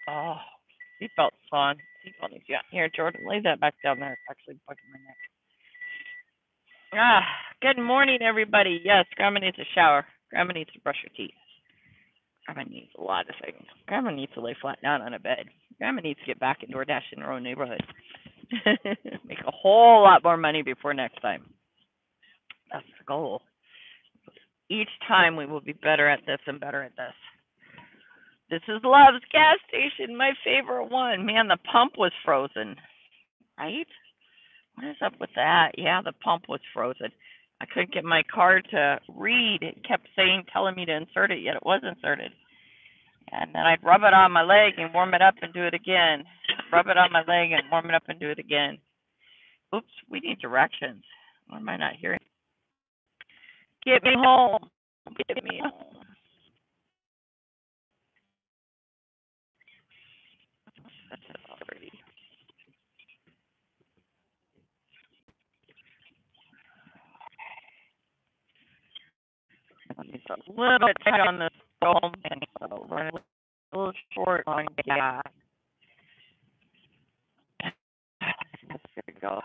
Oh, seatbelt's on. Seatbelt needs to get here, Jordan. Lay that back down there. It's actually bugging my neck. Ah, good morning, everybody. Yes, Grandma needs a shower. Grandma needs to brush her teeth. Grandma needs a lot of things. Grandma needs to lay flat down on a bed. Grandma needs to get back and DoorDash in her own neighborhood. Make a whole lot more money before next time. That's the goal. Each time we will be better at this and better at this. This is Love's gas station, my favorite one. Man, the pump was frozen, right? What is up with that? Yeah, the pump was frozen. I couldn't get my card to read. It kept telling me to insert it, yet it was inserted. And then I'd rub it on my leg and warm it up and do it again. Rub it on my leg and warm it up and do it again. Oops, we need directions. What am I not hearing? Get me home. Get me home. It's a little bit tight on this home thing, so we're a little short on gas. There we go.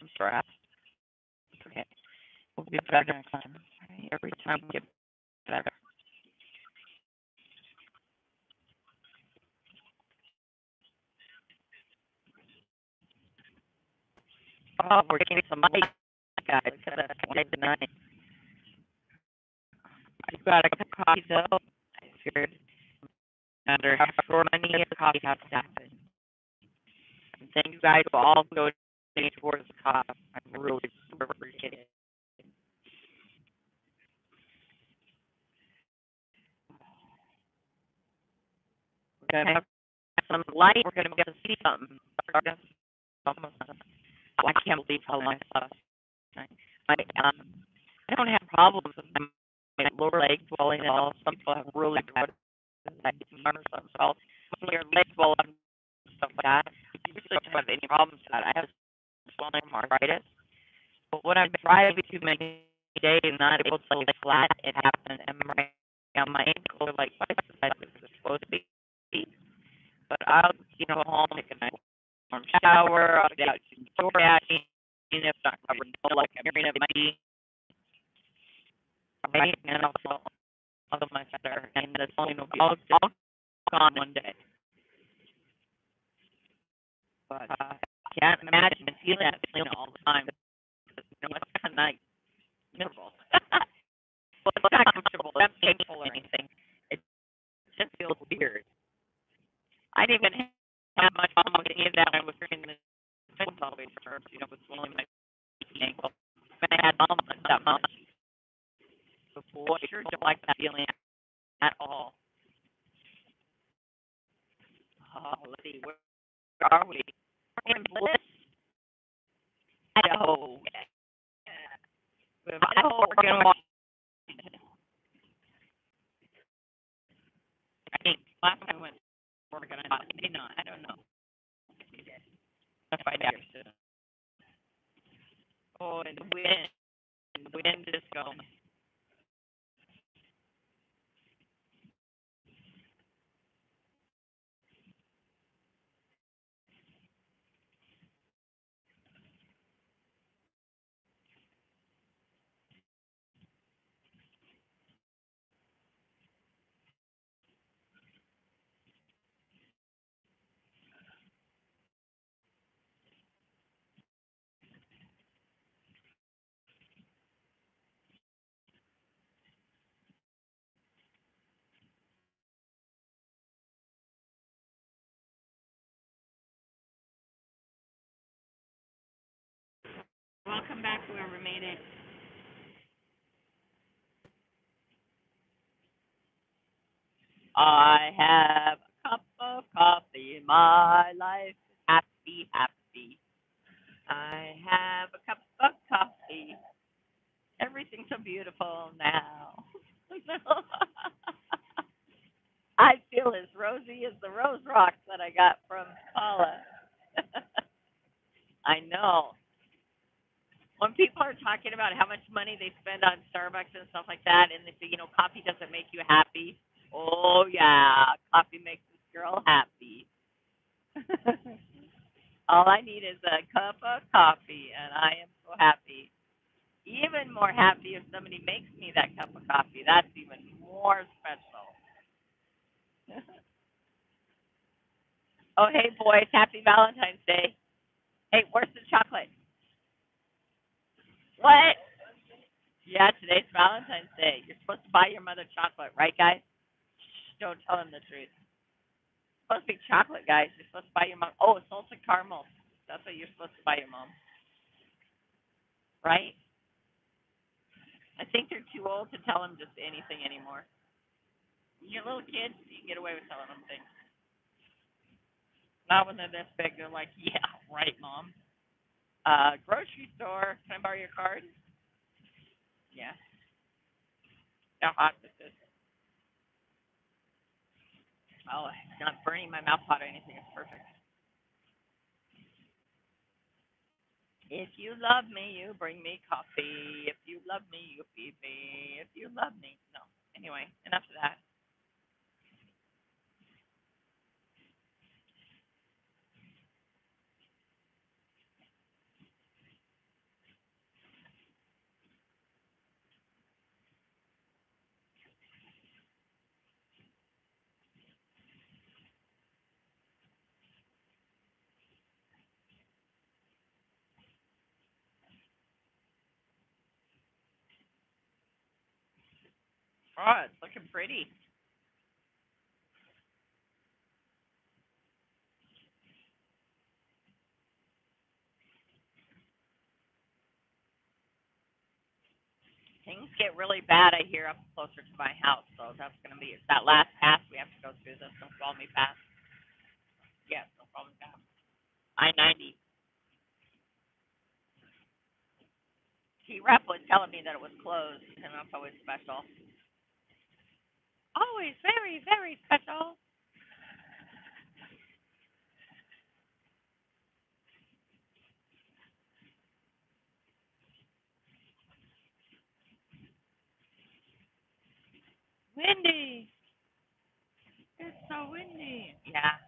I'm stressed. Okay. We'll be better next time. Every time we get better. Oh, we're getting some light, guys. That's 29. I've got a cup of coffee, though. I figured no matter how short money is, the coffee has to happen. And thank you guys for all donating towards the cost. I really appreciate it. We're going to have some light. We're going to be able to see something. I can't believe how long I saw. I don't have problems with my lower leg swelling at all. Some people have really bad or something. So when your legs swell up and stuff like that, you usually don't have any problems with that. I have swelling from arthritis. But when I'm driving too many days and not able to lay flat, it happens. And my ankles are like twice the size they're supposed to be. But I'll, go home, take a nice warm shower, I'll get out to DoorDash, even if it's not covered, like I'm hearing it might be. Right? And also my better. And that's only will be all gone one day. But I can't imagine feeling that feeling all the time. Because, it's kind of like miserable. Well, it's not comfortable, it's not painful or anything. It just feels weird. I didn't even have much problem with any of that when I was drinking the always first, with swelling my ankle. When I had almost that much before, I sure don't like that feeling at all. Oh, let's see, where are we? We're in Bliss, Idaho. Idaho, we're going to watch. I think last time I went, we're going to watch. Maybe not, I don't know. I'll find out soon. Oh, and the wind is going. Welcome back, whoever made it. I have a cup of coffee. My life is happy, happy. I have a cup of coffee. Everything's so beautiful now. I feel as rosy as the rose rocks that I got from Paula. I know. When people are talking about how much money they spend on Starbucks and stuff like that, and they say, coffee doesn't make you happy. Oh, yeah, coffee makes this girl happy. All I need is a cup of coffee, and I am so happy. Even more happy if somebody makes me that cup of coffee. That's even more special. Oh, hey, boys, happy Valentine's Day. Hey, where's the chocolate? What? Yeah, today's Valentine's Day. You're supposed to buy your mother chocolate, right, guys? Shh, don't tell him the truth. It's supposed to be chocolate, guys. You're supposed to buy your mom. Oh, it's salted caramel. That's what you're supposed to buy your mom, right? I think they're too old to tell them just anything anymore. You're little kids, you can get away with telling them things. Not when they're this big. They're like, yeah, right, mom. Grocery store. Can I borrow your card? Yeah. How hot this is. Oh, it's not burning my mouth hot or anything. It's perfect. If you love me, you bring me coffee. If you love me, you feed me. If you love me. No. Anyway, enough of that. Oh, it's looking pretty. Things get really bad, I hear, up closer to my house. So that's going to be it's that last pass we have to go through. This don't follow me past. Yeah, don't follow me past. I-90. T-Rep was telling me that it was closed, and that's always special. Always very, very special. Windy. It's so windy. Yeah.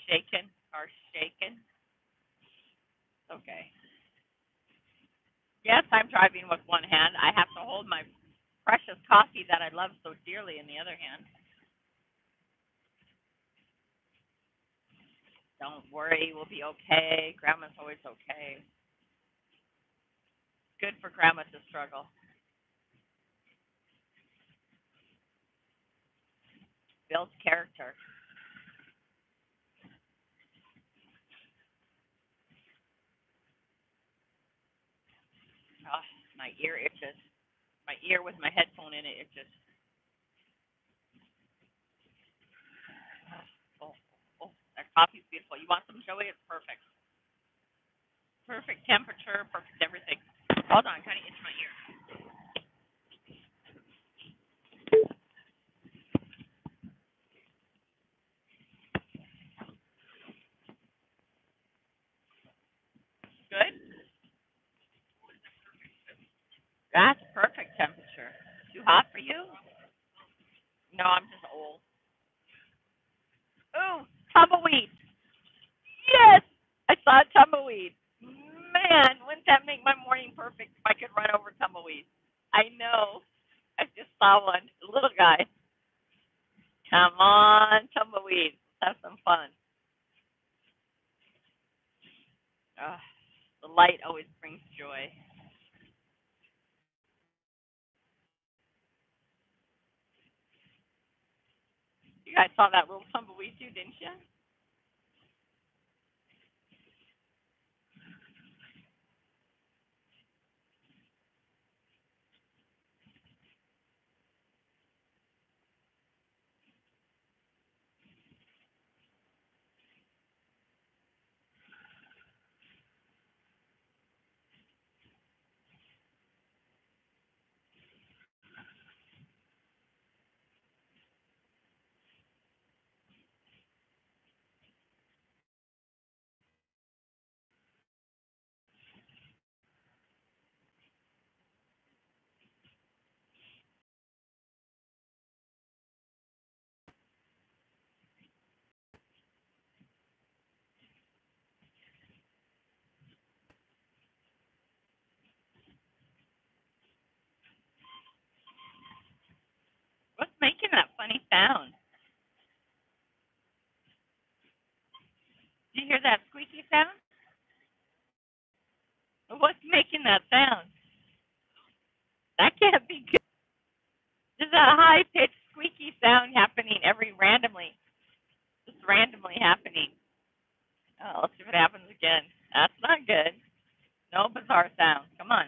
Shaking or shaking. Okay. Yes, I'm driving with one hand. I have to hold my precious coffee that I love so dearly in the other hand. Don't worry, we'll be okay. Grandma's always okay. Good for Grandma to struggle. Builds character. Oh, my ear itches. My ear with my headphone in it itches. Oh, oh, that coffee's beautiful. You want some, Joey? It's perfect. Perfect temperature, perfect everything. Hold on, kind of itch my ear. Good? That's perfect temperature. Too hot for you? No, I'm just old. Ooh, tumbleweed. Yes! I saw a tumbleweed. Man, wouldn't that make my morning perfect if I could run over tumbleweed? I know. I just saw one. A little guy. Come on, tumbleweed. Let's have some fun. Uh, the light always brings joy. You guys saw that little tumbleweed too, didn't you? sound. Do you hear that squeaky sound? What's making that sound? That can't be good. There's a high-pitched squeaky sound happening just randomly happening. Oh, let's see if it happens again. That's not good. No bizarre sound. Come on.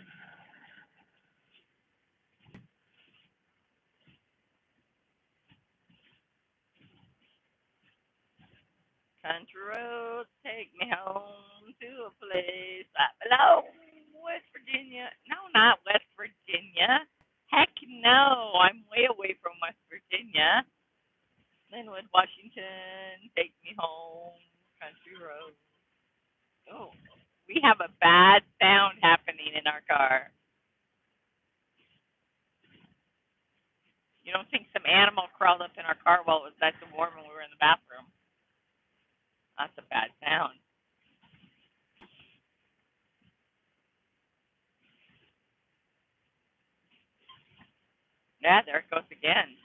Country roads take me home to a place I belong. West Virginia. No, not West Virginia. Heck no. I'm way away from West Virginia. Lynnwood, Washington. Take me home. Country roads. Oh, we have a bad sound happening in our car. You don't think some animal crawled up in our car while it was nice and warm when we were in the bathroom? That's a bad sound. Yeah, there it goes again.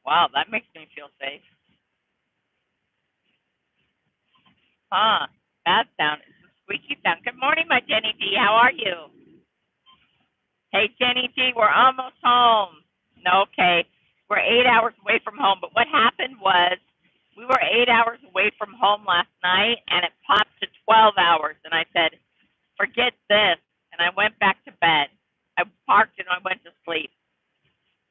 Wow, that makes me feel safe. Huh. Bad sound. It's a squeaky sound. Good morning, my Jenny D. How are you? Hey, Jenny D, we're almost home. No, okay. We're 8 hours away from home. But what happened was we were 8 hours away from home last night, and it popped to 12 hours. And I said, forget this. And I went back to bed. I parked and I went to sleep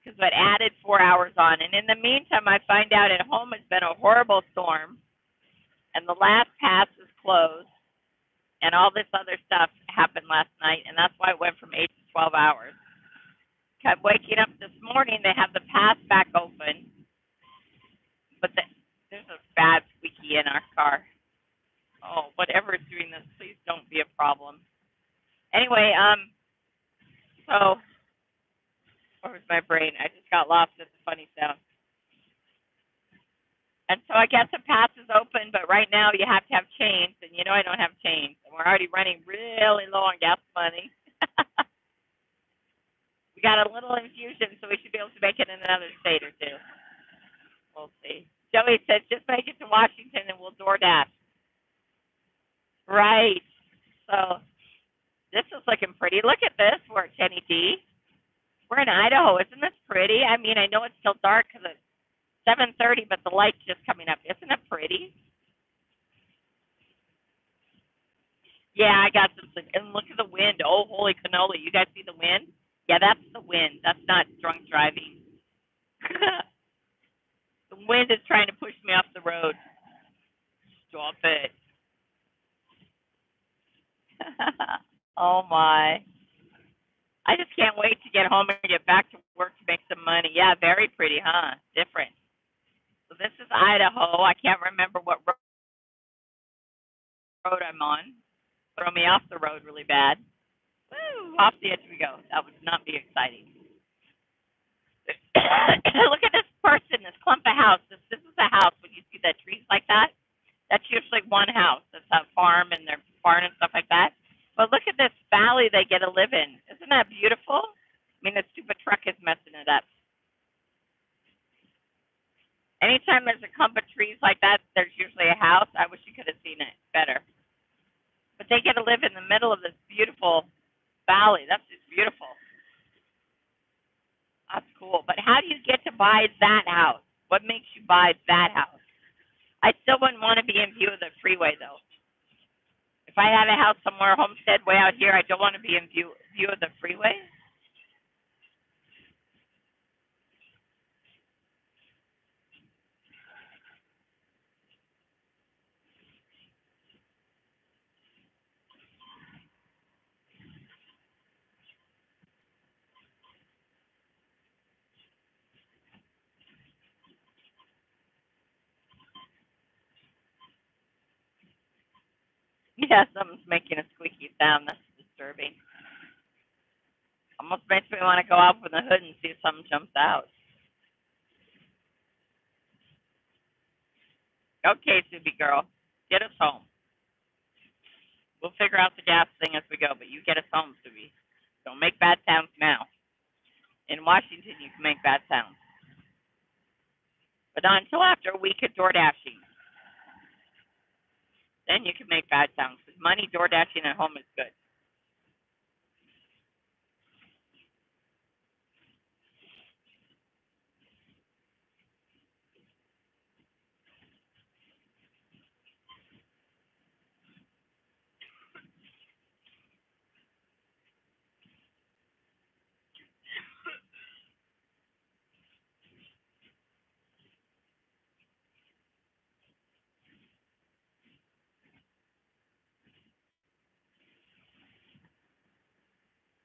because it added 4 hours on. And in the meantime, I find out at home has been a horrible storm, and the last pass is closed, and all this other stuff happened last night, and that's why it went from 8 to 12 hours. Kept waking up this morning, they have the pass back open, but there's a bad squeaky in our car. Oh, whatever is doing this, please don't be a problem. Anyway, so where was my brain? I just got lost at the funny sound. And so I guess the pass is open, but right now you have to have chains, and you know I don't have chains, and we're already running really low on gas money. We got a little infusion, so we should be able to make it in another state or two. We'll see. Joey says, just make it to Washington and we'll DoorDash. Right. So this is looking pretty. Look at this. We're at Jenny D. We're in Idaho. Isn't this pretty? I mean, I know it's still dark because it's 7:30, but the light's just coming up. Isn't it pretty? Yeah, I got some. And look at the wind. Oh, holy cannoli. You guys see the wind? Yeah, that's the wind. That's not drunk driving. The wind is trying to push me off the road. Stop it. Oh, my. I just can't wait to get home and get back to work to make some money. Yeah, very pretty, huh? Different. So this is Idaho. I can't remember what road I'm on. Throw me off the road really bad. Woo, off the edge we go. That would not be exciting. Look at this person, this clump of house. This is a house. When you see the trees like that, that's usually one house. That's a farm and their barn and stuff like that. But look at this valley they get to live in. Isn't that beautiful? I mean, the stupid truck is messing it up. Anytime there's a clump of trees like that, there's usually a house. I wish you could have seen it better. But they get to live in the middle of this beautiful valley. That's just beautiful. That's cool. But how do you get to buy that house? What makes you buy that house? I still wouldn't want to be in view of the freeway, though. If I had a house somewhere, homestead, way out here, I don't want to be in view of the freeway. Yeah, something's making a squeaky sound. That's disturbing. Almost makes me want to go open the hood and see if something jumps out. Okay, Subi girl, get us home. We'll figure out the gas thing as we go, but you get us home, Subi. Don't make bad sounds now. In Washington, you can make bad sounds. but not until after a week of door dashing. Then you can make bad sounds. Because money door dashing at home is good.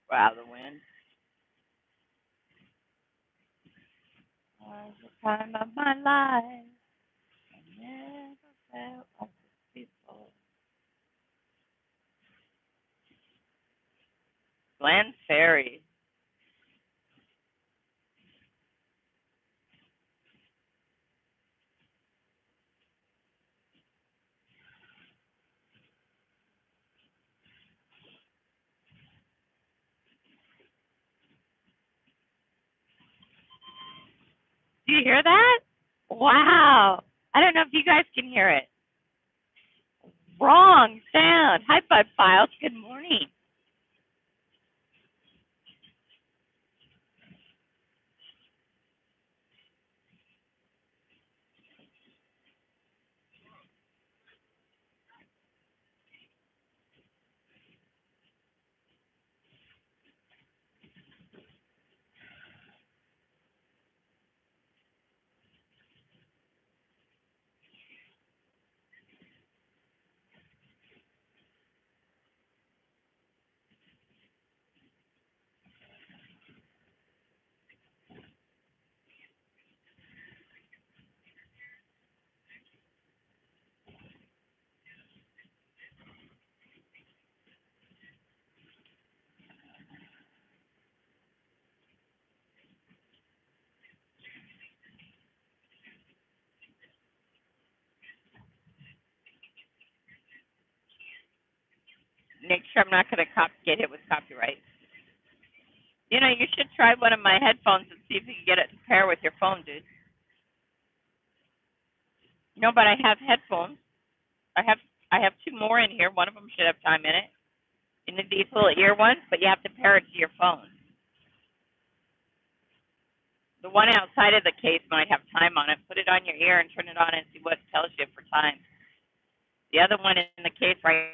Wow, the wind. Was the time of my life. I never felt like this before. Glen Ferry. Do you hear that? Wow. I don't know if you guys can hear it. Wrong sound. High five, Files. Good morning. Make sure I'm not going to get hit with copyright. You know, you should try one of my headphones and see if you can get it to pair with your phone, dude. No, but I have headphones. I have two more in here. One of them should have time in it. You need these little ear ones, but you have to pair it to your phone. The one outside of the case might have time on it. Put it on your ear and turn it on and see what it tells you for time. The other one in the case right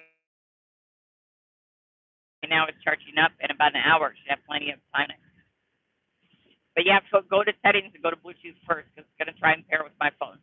now is charging up. In about an hour, it should have plenty of time. But you have to go to settings and go to Bluetooth first because it's going to try and pair with my phone.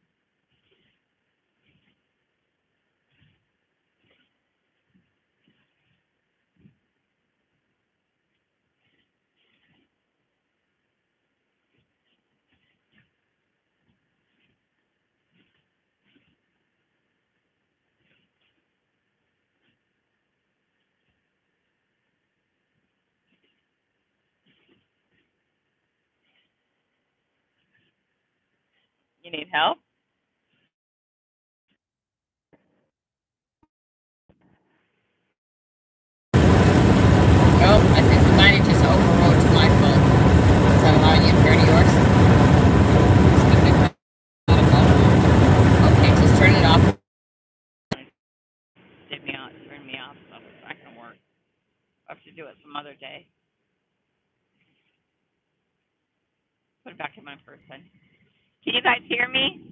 You need help? Oh, I think the might have just overrode to my phone. Is that allowing you to pair to yours? Okay, just turn it off. Turn me off, so it's not going to work. I'll have to do it some other day. Put it back in my person. Can you guys hear me?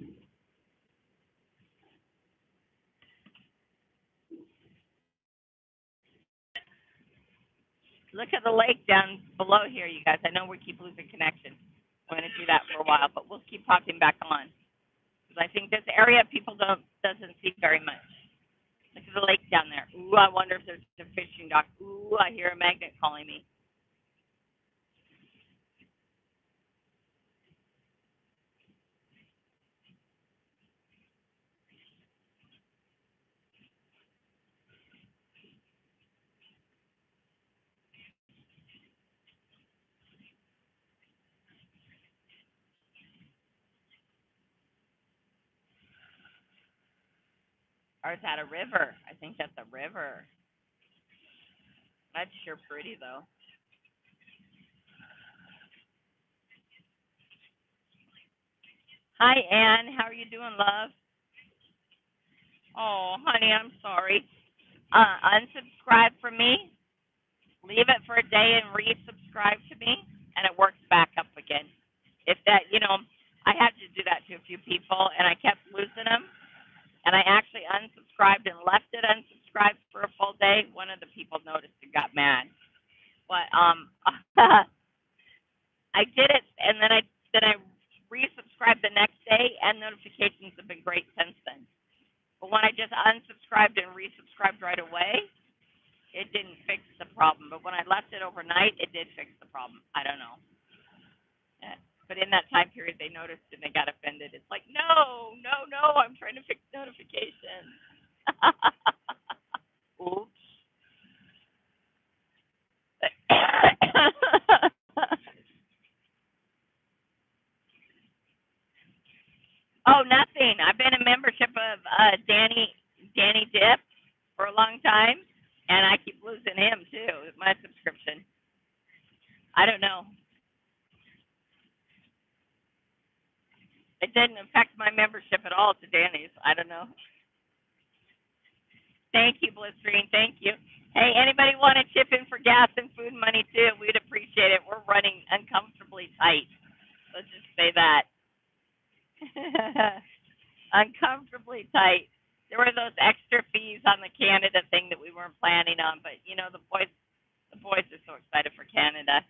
Look at the lake down below here, you guys. I know we keep losing connection. We're going to do that for a while, but we'll keep popping back on. Because I think this area people doesn't see very much. Look at the lake down there. Ooh, I wonder if there's a fishing dock. Ooh, I hear a magnet calling me. Or is that a river? I think that's a river. That's sure pretty, though. Hi, Ann. How are you doing, love? Oh, honey, I'm sorry. Unsubscribe from me. Leave it for a day and resubscribe to me, and it works back up again. If that, I had to do that to a few people, and I kept losing them. And I actually unsubscribed and left it unsubscribed for a full day. One of the people noticed and got mad, but I did it, and then I resubscribed the next day, and notifications have been great since then. But when I just unsubscribed and resubscribed right away, it didn't fix the problem. But when I left it overnight, it did fix the problem. I don't know. But in that time period, they noticed and they got offended. It's like, no, no, no, I'm trying to fix notifications. Oops. Oh, nothing. I've been a membership of Danny Dip for a long time, and I keep losing him too. My subscription. I don't know. It didn't affect my membership at all to Danny's. I don't know. Thank you, Bliss Green. Thank you. Hey, anybody want to chip in for gas and food money too? We'd appreciate it. We're running uncomfortably tight. Let's just say that. Uncomfortably tight. There were those extra fees on the Canada thing that we weren't planning on, but the boys are so excited for Canada.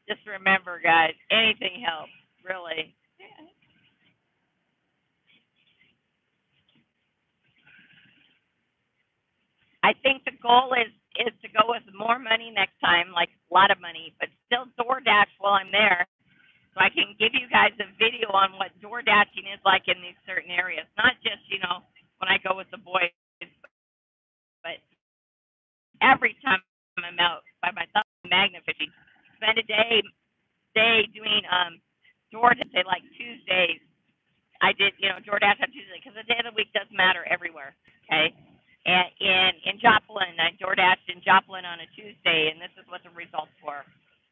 Just remember, guys, anything helps, really. I think the goal is to go with more money next time, like a lot of money, but still DoorDash while I'm there, so I can give you guys a video on what door dashing is like in these certain areas. Not just, when I go with the boys, but every time I'm out by myself magnet fishing. Spend a day doing DoorDash, say like Tuesdays. I did, DoorDash on Tuesday because the day of the week doesn't matter everywhere. Okay. And in Joplin, I DoorDashed in Joplin on a Tuesday, and this is what the results were.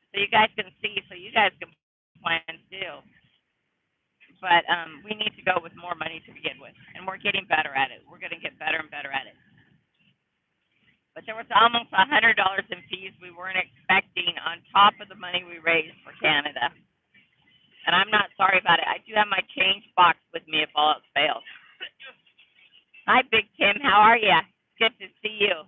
So you guys can see, so you guys can plan too. But we need to go with more money to begin with, and we're getting better at it. We're going to get better and better at it. But there was almost $100 in fees we weren't expecting on top of the money we raised for Canada. And I'm not sorry about it. I do have my change box with me if all else fails. Hi, Big Tim. How are you? Good to see you.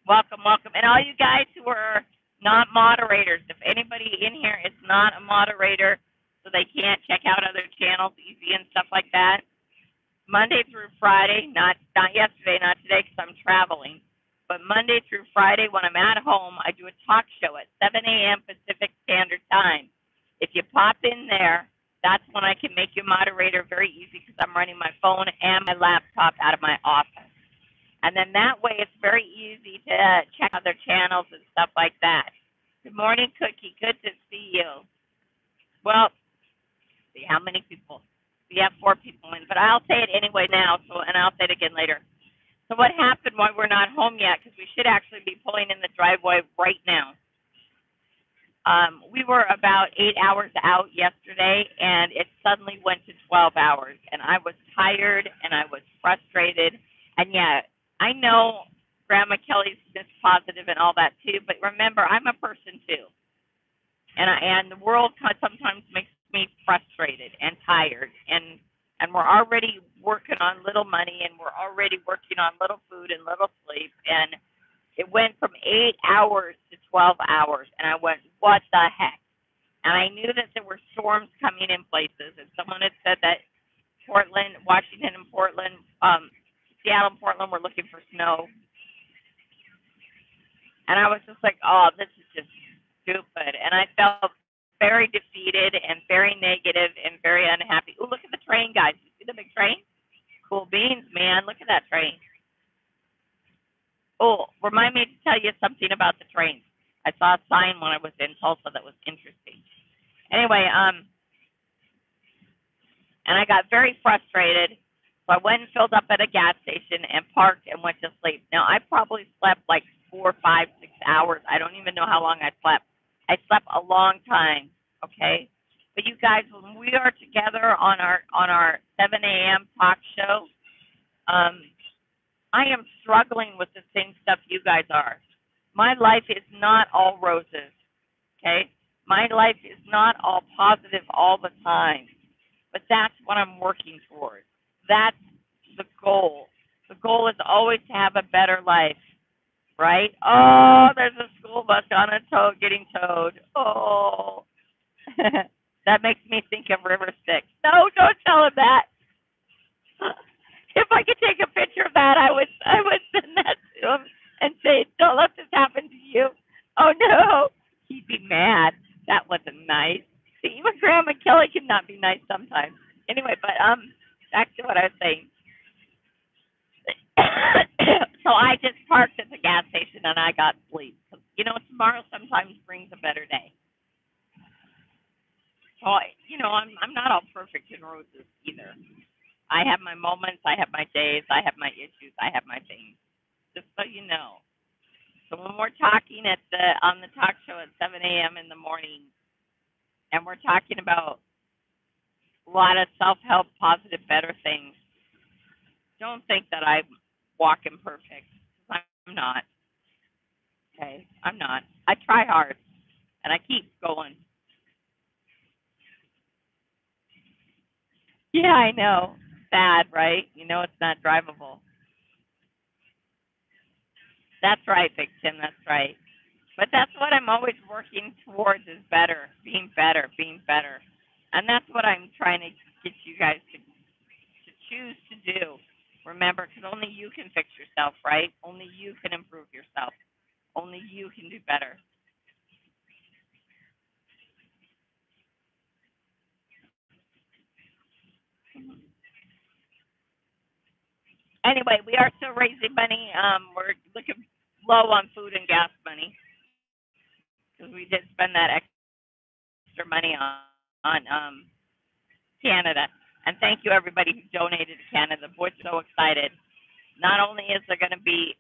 Welcome, welcome. And all you guys who are not moderators, if anybody in here is not a moderator, so they can't check out other channels easy and stuff like that, Monday through Friday, not yesterday, not today because I'm traveling, but Monday through Friday when I'm at home, I do a talk show at 7 a.m. Pacific Standard Time. If you pop in there, that's when I can make you a moderator very easy because I'm running my phone and my laptop out of my office. And then that way it's very easy to check other channels and stuff like that. Good morning, Cookie. Good to see you. Well, see how many people. We have 4 people in, but I'll say it anyway now, and I'll say it again later. So what happened while we're not home yet, because we should actually be pulling in the driveway right now. We were about 8 hours out yesterday, and it suddenly went to 12 hours, and I was tired, and I was frustrated, and yeah, I know Grandma Kelly's positive and all that too, but remember, I'm a person too, and the world sometimes makes me frustrated and tired, and we're already working on little money, and we're already working on little food and little sleep, and it went from 8 hours to 12 hours, and I went, what the heck? And I knew that there were storms coming in places, and someone had said that Portland, Washington and Portland, Seattle and Portland were looking for snow. And I was just like, oh, this is just stupid. And I felt very defeated and very negative and very unhappy. Oh, look at the train, guys. You see the big train? Cool beans, man. Look at that train. Oh, remind me to tell you something about the trains. I saw a sign when I was in Tulsa that was interesting. Anyway, and I got very frustrated. So I went and filled up at a gas station and parked and went to sleep. Now, I probably slept like 4, 5, 6 hours. I don't even know how long I slept. I slept a long time. okay? But you guys, when we are together on our 7 a.m. talk show, I am struggling with the same stuff you guys are. My life is not all roses, okay? My life is not all positive all the time, but that's what I'm working towards. That's the goal. The goal is always to have a better life, right? Oh, there's a school bus on a tow getting towed. Oh, that makes me think of River Styx. No, don't tell him that. If I could take a picture of that, I would send that to him and say, "Don't let this happen to you." Oh no, he'd be mad. That wasn't nice. See, even Grandma Kelly can not be nice sometimes. Anyway, but back to what I was saying. So I just parked at the gas station and I got sleep. Tomorrow sometimes brings a better day. So I'm not all perfect in roses either. I have my moments, I have my days, I have my issues, I have my things. Just so you know. So when we're talking on the talk show at 7 a.m. in the morning, and we're talking about a lot of self-help, positive, better things, don't think that I'm walking perfect. I'm not. Okay, I'm not. I try hard, and I keep going. Yeah, I know. Sad, right? It's not drivable. That's right, Big Tim. That's right. But that's what I'm always working towards is better, being better, being better. And that's what I'm trying to get you guys to choose to do. Remember, because only you can fix yourself, right? Only you can improve yourself. Only you can do better. Anyway, we are still raising money. We're looking low on food and gas money because we did spend that extra money on Canada. And thank you everybody who donated to Canada. The boys are so excited. Not only is there going to be,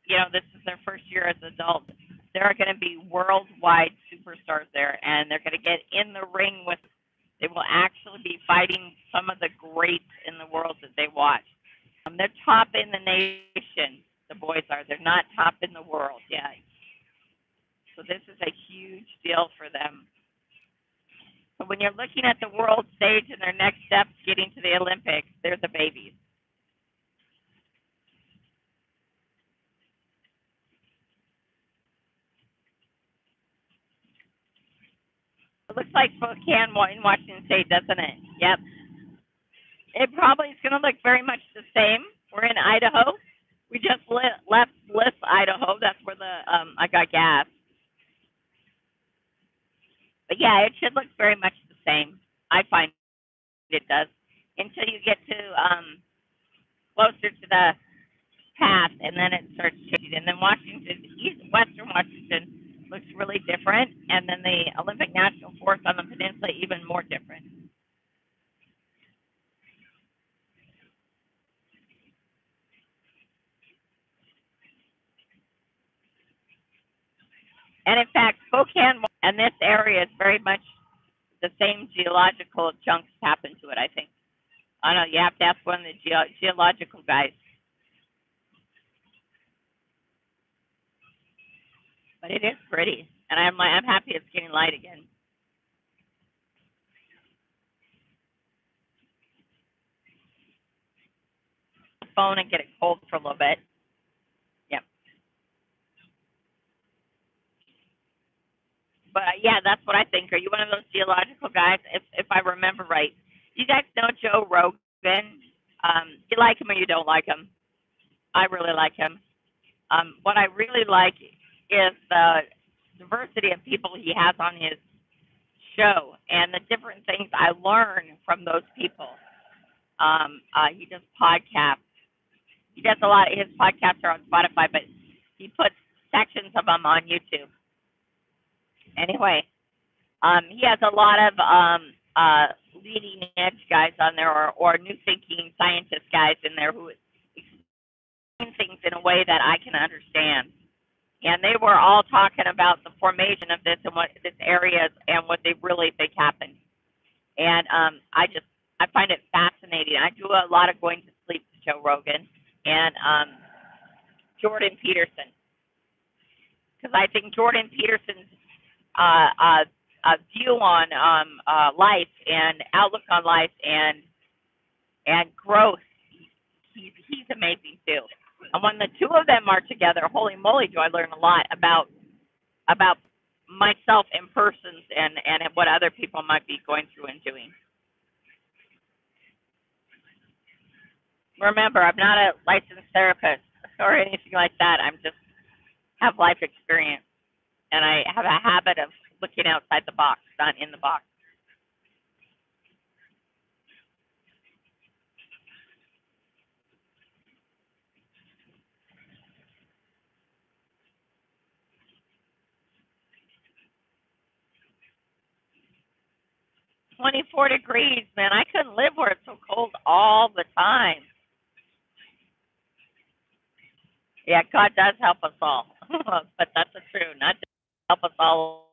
this is their first year as adults, there are going to be worldwide superstars there, and they're going to get in the ring with. They will actually be fighting some of the greats in the world that they watch. They're top in the nation. The boys are. They're not top in the world. Yeah. So this is a huge deal for them. So when you're looking at the world stage and their next steps getting to the Olympics, they're the babies. It looks like Spokane in Washington State, doesn't it? Yep. It probably is going to look very much the same. We're in Idaho. We just left Bliss, Idaho. That's where I got gas. But yeah, it should look very much the same. I find it does until you get to closer to the path, and then it starts changing. And then Western Washington looks really different, and then the Olympic National Forest on the peninsula even more different. And in fact, Spokane and this area is very much the same geological chunks happen to it, I think. I don't know, you have to ask one of the geological guys. But it is pretty, and I'm happy it's getting light again. Phone and get it cold for a little bit. Yep. But yeah, that's what I think. Are you one of those geological guys? If I remember right, you guys know Joe Rogan. You like him or you don't like him? I really like him. What I really like is the diversity of people he has on his show and the different things I learn from those people. He does podcasts. He does a lot. His podcasts are on Spotify, but he puts sections of them on YouTube. Anyway, he has a lot of leading edge guys on there, or new thinking scientist guys in there who explain things in a way that I can understand. and they were all talking about the formation of this and what this area is and what they really think happened. And I find it fascinating. I do a lot of going to sleep to Joe Rogan and Jordan Peterson, because I think Jordan Peterson's view on life and outlook on life and growth, he's amazing too. And when the two of them are together, holy moly, do I learn a lot about myself and persons and what other people might be going through and doing. Remember, I'm not a licensed therapist or anything like that. I'm just have life experience, and I have a habit of looking outside the box, not in the box. "24 degrees, man. I couldn't live where it's so cold all the time." Yeah, God does help us all, but that's the truth. Not just help us all